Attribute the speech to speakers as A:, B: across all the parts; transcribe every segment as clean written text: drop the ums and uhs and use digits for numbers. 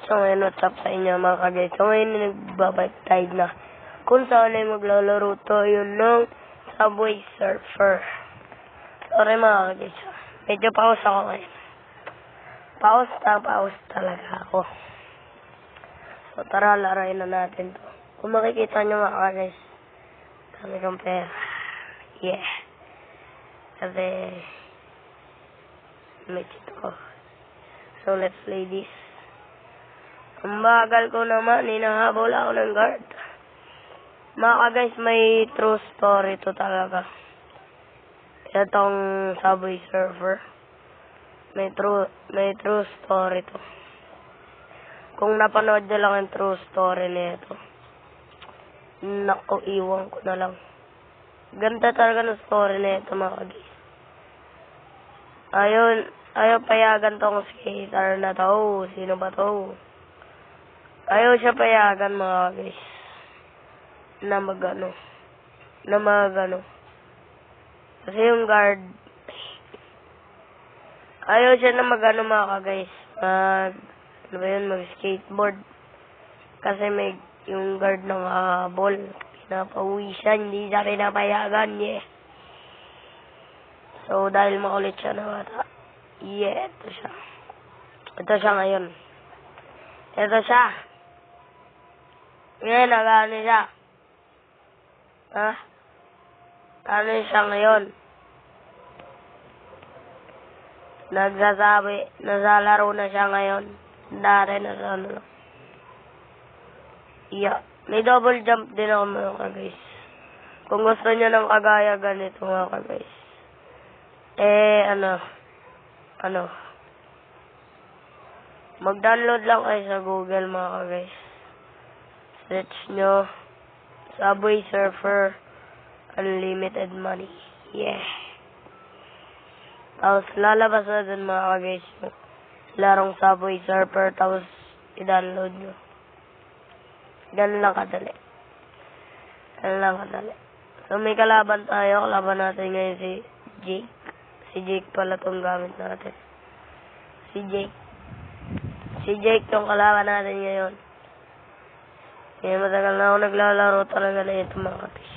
A: So ngayon, what's up sa inyo mga kagay? So ngayon, nagbabike tide na. Kung saan ay maglalaro tayo ng Subway Surfer. Sorry mga kagay. Medyo pause ako ngayon. Pause talaga ako. So tara, larayin na natin to. Kung makikita nyo mga kagay, kami kong pera. Yeah. Kasi, may cheat ko. So let's play this. Ang bagal ko naman, hinahabol ako ng guard. Mga guys, may true story to talaga. Itong Subway Surfer. May true story to. Kung napanood nyo lang yung true story nito, naku, iwan ko na lang. Ganda talaga ng story nito mga guys. Ayaw payagan tong skater na to. Sino ba to? Ayaw siya payagan mga guys na magano. Kasi yung guard, ayaw siya na magano mga guys. Mag-skateboard. Kasi may yung guard ng habol. Pinapauwi siya, hindi siya pinapayagan. Yeah. So dahil makulit siya na bata. Yeah, ito siya. Ito siya ngayon. Ito siya. Ngayon, nag-ano siya? Ha? Ano siya ngayon? Nagsasabi, nasalaro na siya ngayon. Dati nasa ano lang. Yeah. May double jump din ako mga guys. Kung gusto niyo ng kagaya ganito mga guys. Mag-download lang kayo sa Google mga guys. Search nyo Subway Surfer Unlimited Money. Yeah. Tapos lalabas na dun mga guys yung larong Subway Surfer. Tapos i-download nyo. Ganun lang kadali. So may kalaban tayo. Kalaban natin ngayon si Jake. Si Jake pala itong gamit natin. Si Jake itong kalaban natin ngayon. Kaya matagal na ako naglalaro talaga na ito mga kapis.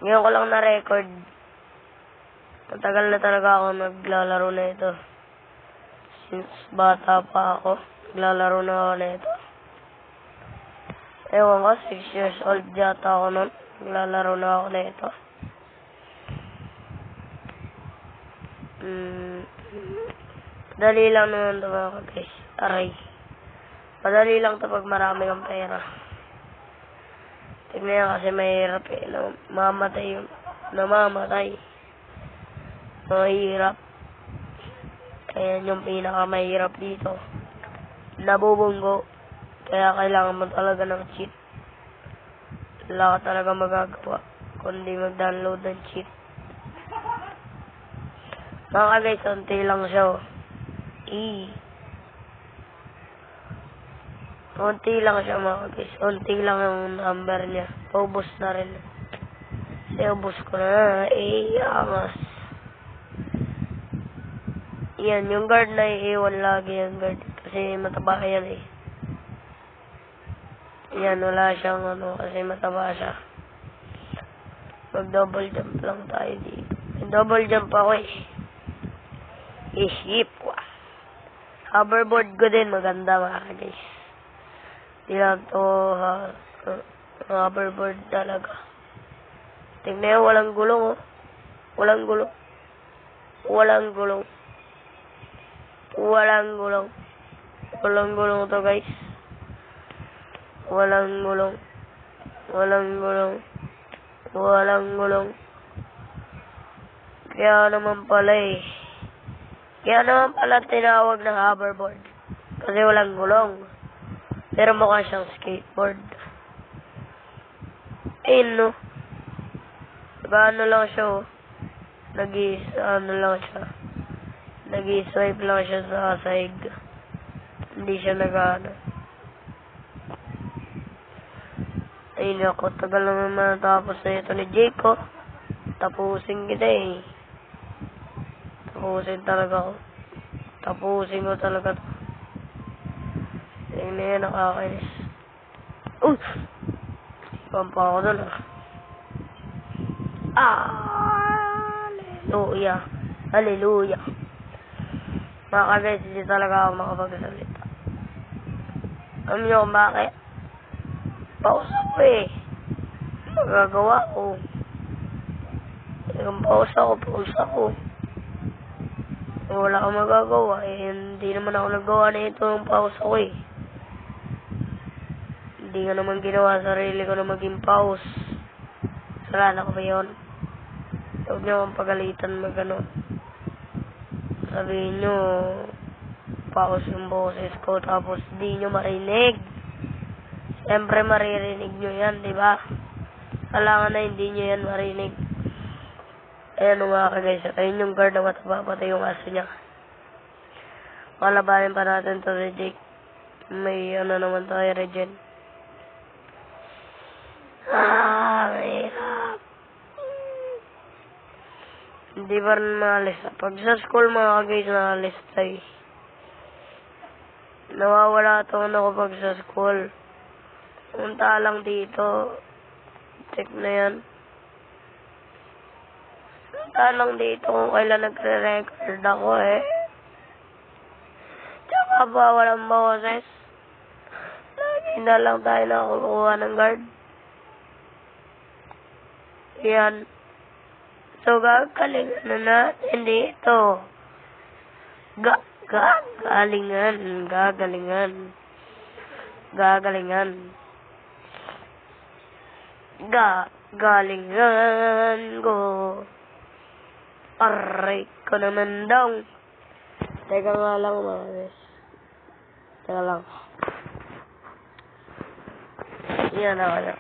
A: Ngayon ko lang na-record. Matagal na talaga ako naglalaro na ito. Since bata pa ako, naglalaro na ako na ito. Ewan ko, 6 years old yata ako nun. Naglalaro na ako na ito. Madali lang naman ito mga kapis. Aray. Madali lang ito pag marami kang pera. Tignan yan kasi mahirap eh. Namamatay. Mahirap. Ayan yung pinakamahirap dito. Nabubunggo. Kaya kailangan mo talaga ng cheat. Wala ka talaga magagawa kundi mag-download ng cheat. Mga guys, unti lang siya oh. Unti lang siya mga guys. Unti lang yung number niya. Paubos na rin. Kasi ubos ko na. Angas. Yan, yung guard na iiwan lagi yung guard. Kasi mataba yan eh. Yan, wala siyang kasi mataba siya. Mag-double jump lang tayo dito. Double jump ako eh. Ihip ko. Hoverboard ko din. Maganda mga guys. Di lang to hoverboard talaga. Tingnan yun, walang gulong oh. Walang gulong to guys. Walang gulong. Kaya naman pala tinawag na hoverboard. Kasi walang gulong. Pero mukha siyang skateboard. Ayun no. Ano lang siya oh. Nag-i-swipe lang siya sa side. Hindi siya nag-ano. Ayun ako. Tagal naman matapos na ito ni Jake oh. Tapusin kita eh. Tapusin ko talaga to. na yan, nakakainis. Uy! Iwan pa ako dun, Hallelujah. Hallelujah. Mga ka-guys, hindi talaga ako makapagsalita. Alam niyo kung bakit? Pause ako eh. Magagawa ko. Yung pause ako. Wala akong magagawa eh. Hindi naman ako nagawa na ito yung pause ako eh. Hindi nga naman ginawa sarili ko na maging pause. Salala ko ba yun? Huwag niyo akong pagalitan magano. Sabihin niyo, pause yung boses ko tapos di niyo marinig. Siyempre maririnig niyo yan, di ba? Kailangan na hindi niyo yan marinig. Ayan mga ka-guys, ayun yung guard na mataba, patay yung aso niya. Kalabanin pa natin to si Jake. May ano naman tayo, Regen. Mahirap. Hindi ba rin maalis? Pag sa school mga ka-guys, naalis tayo. Nawawala ito ako pag sa school. Punta lang dito. Check na yan. Punta lang dito kung kailan nagre-record ako eh. Tsaka ba walang boses? Lagi na lang tayo nakukuha ng guard. Yan. So, gagalingan na natin dito. Gagalingan ko. Aray ko naman daw. Teka nga lang mga guys. Teka lang. Yan na.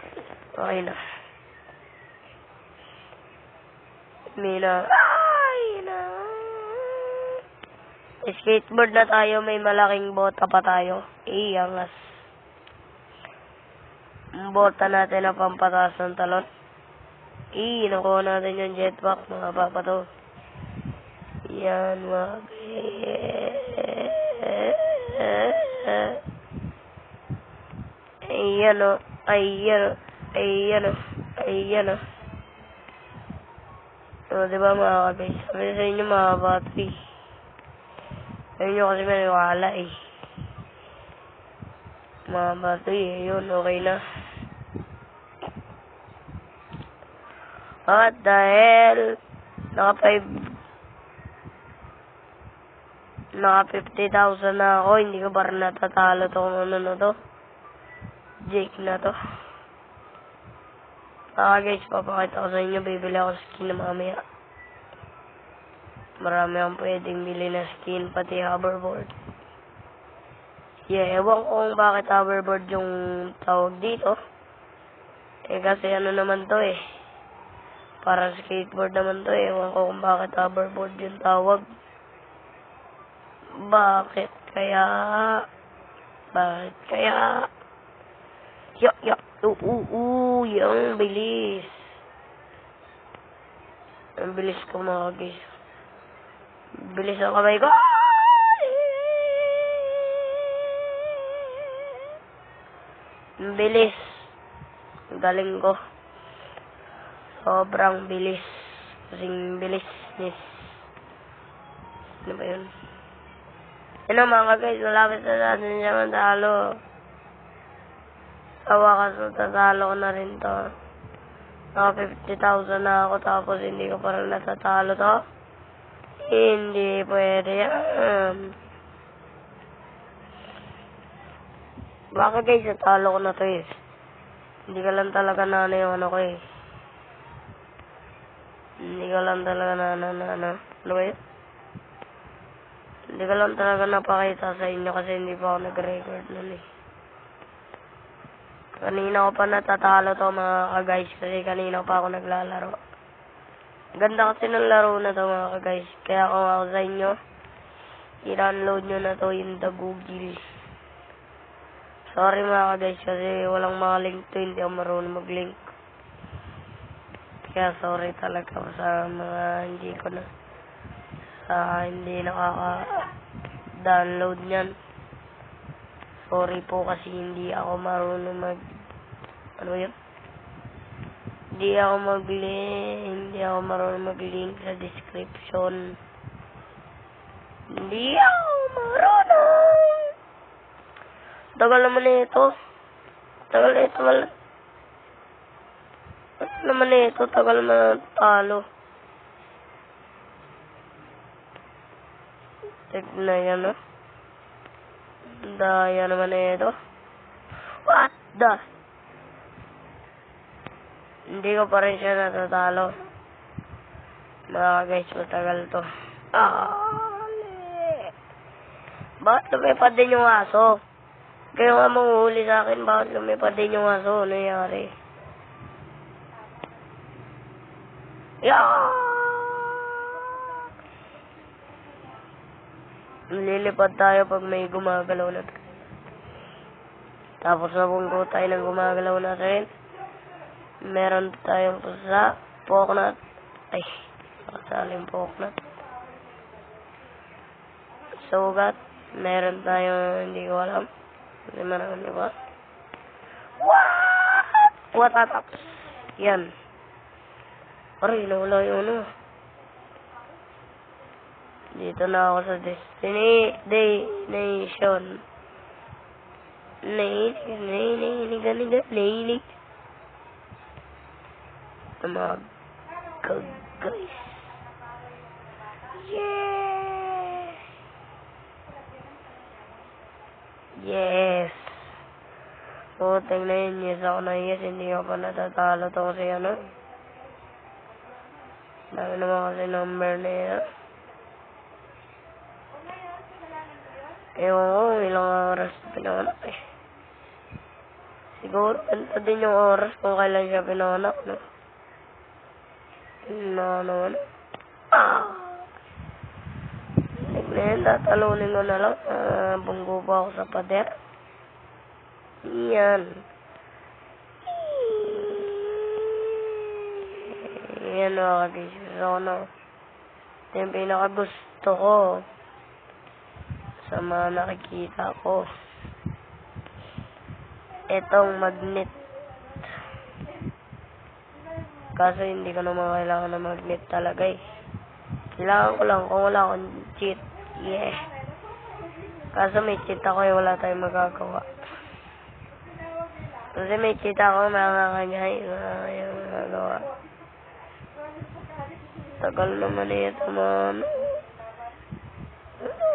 A: Okay na. Skateboard na tayo, may malaking bota pa tayo. Iyangas. Bota natin na pampataas ng talon. Nakuha natin yung jetpack, mga papato. Yan, mga Ayan o. So, diba mga kabis? Sabi sa inyo mga battery. Sabi nyo kasi maniwala eh. Mga battery, yun, okay na. What the hell? Naka 50,000 na ako. Hindi ko parang natatalo tong ano na to. Jake na to. Guys, papakita ko sa inyo. Bibili ako skin na mamaya. Marami akong pwedeng bili na skin, pati hoverboard. Ewan ko kung bakit hoverboard yung tawag dito. Kasi ano naman to eh. Para skateboard naman to eh. Ewan ko kung bakit hoverboard yung tawag. Bakit kaya? Yung bilis. Ang bilis ko mga guys. Bilis ang kamay ko. Ang bilis. Ang galing ko. Sobrang bilis. Kasing bilisness. Ano ba yun? Ano mga guys, malapit na natin siya matalo. Sa wakas, natatalo ko na rin to. Naka 50,000 na ako, tapos hindi ko parang natatalo to. Hindi pwede yan. Baka guys, natalo ko na to eh. Hindi ka lang talaga yung ano ko eh. Hindi ka lang talaga ano ba yun? Hindi ko lang talaga napakita sa inyo kasi hindi pa ako nag-record nun eh. Kanina ko pa natatalo to mga ka-guys kasi kanina pa ako naglalaro. Ganda kasi ng laro na to mga ka-guys. Kaya kung ako sa inyo, i-download nyo na to in the Google. Sorry mga ka-guys kasi walang mga link to, hindi ako marunong mag-link. Kaya sorry talaga sa mga hindi nakaka-download nyan. Sorry po kasi hindi ako marunong ano yun? Hindi ako marunong mag-link sa description. Hindi ako marunong. Tagal naman ito. Tagal naman talo. Tignan yan, no? Daya naman ito. What the? Hindi ko pa rin siya natatalo. Mga guys, matagal to. Bakit lumipad din yung aso? Kayo nga manguhuli sa akin, bakit lumipad din yung aso? Ano nangyari? Lilipad tayo pag may gumagalaw na tayo. Tapos nabunggo tayo ng gumagalaw na tayo. Meron tayong pusa, poknat. Ay, nakasaling poknat. Sugat. Meron tayong, hindi ko alam. Hindi marami ba? What attacks? Yan. Aray, nawala yung ano. Dito na ako sa destination. Nainig. Mga guys. Yeah! Yes! Putang na yun. Yes ako na yes. Hindi ako pa natatalo to kasi ano. Dami naman kasi number na yan. Ewan ko, ilang oras pinanganak eh. Siguro, ganito din yung oras kung kailan siya pinanganak, no? Ano. Tignan, tatalunin ko na lang. Bunggo pa ako sa pader. Yan. Yan mga kabisyo. So, no. Ito yung pinakagusto ko. Sa mga nakikita ko. Itong magnet. Kaso hindi ko naman kailangan ng magnet talaga eh. Kailangan ko lang kung wala akong cheat. Yeah. Kaso may cheat ako eh, wala tayong magagawa. Kasi may cheat ako, mga kanya yung magagawa. Tagal naman ito man.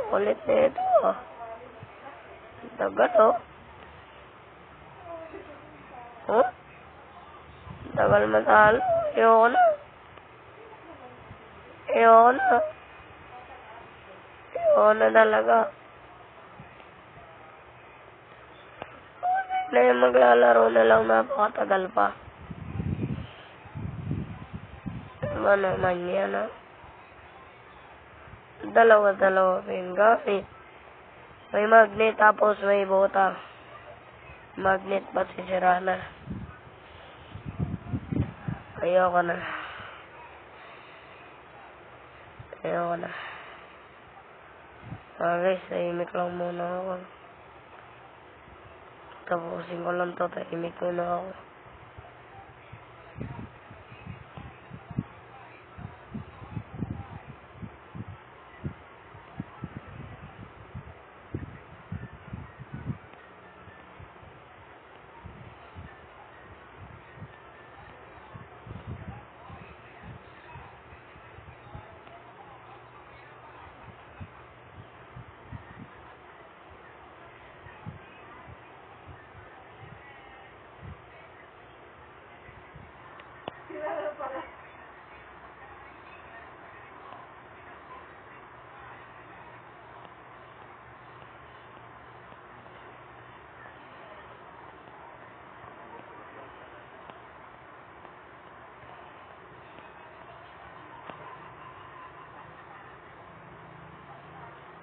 A: Kulit na ito oh. Tagal oh. Oh? Tagal matalo. Ayoko na talaga. Na yung maglalaro na lang, napakatagal pa. Ano naman yan ah. Dalawa pa yung gamit. May magnet tapos may bota. Magnet pa sisira na. Ayoko na. Guys, tahimik lang muna ako. Tapusin ko lang to, tahimik muna ako.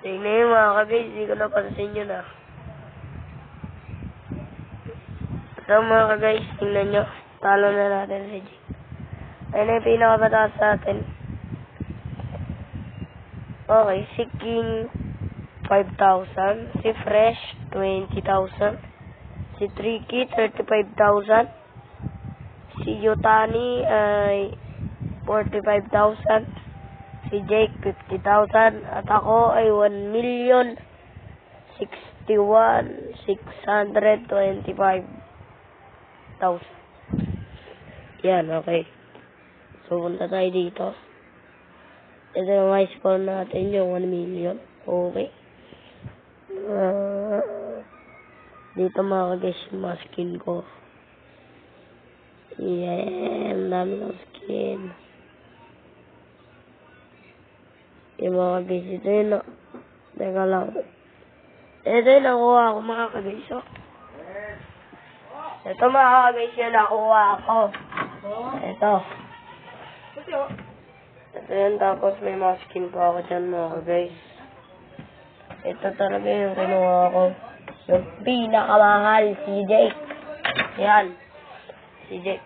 A: Tingnan yun mga kabis, hindi ko napansin yun ah. So mga ka-guys, tingnan nyo. Talo na natin si G. Ayun na yung pinakamataas sa atin. Okay, si King 5,000. Si Fresh, 20,000. Si Tricky, 35,000. Si Yutani ay 45,000. Si Jake, 50,000. At ako ay 1,061,625,000. Yan, okay. So, punta tayo dito. Ito yung high score natin, yung 1 million. Okay. Dito makagay yung mga skin ko. Yan, dami ng skin. Yung mga guys, ito yun. Teka lang. Ito yung nakuha ako mga guys. Ito mga guys yung nakuha ako. Ito. Ito yun, tapos may mga skin pa ako dyan mga guys. Ito talaga yung kinuha ko. Yung pinakamahal, si Jake. Yan. Si Jake.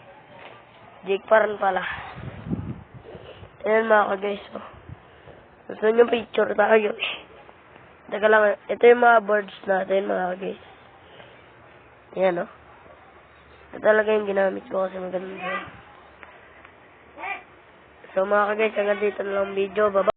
A: Jake pa rin pala. Ayan mga guys. Gusto nyo picture tayo eh. Teka lang, ito yung mga birds natin mga guys. Ayan o. Ito talaga yung ginamit ko kasi maganda. So mga guys, hanggang dito na lang video. Bye-bye.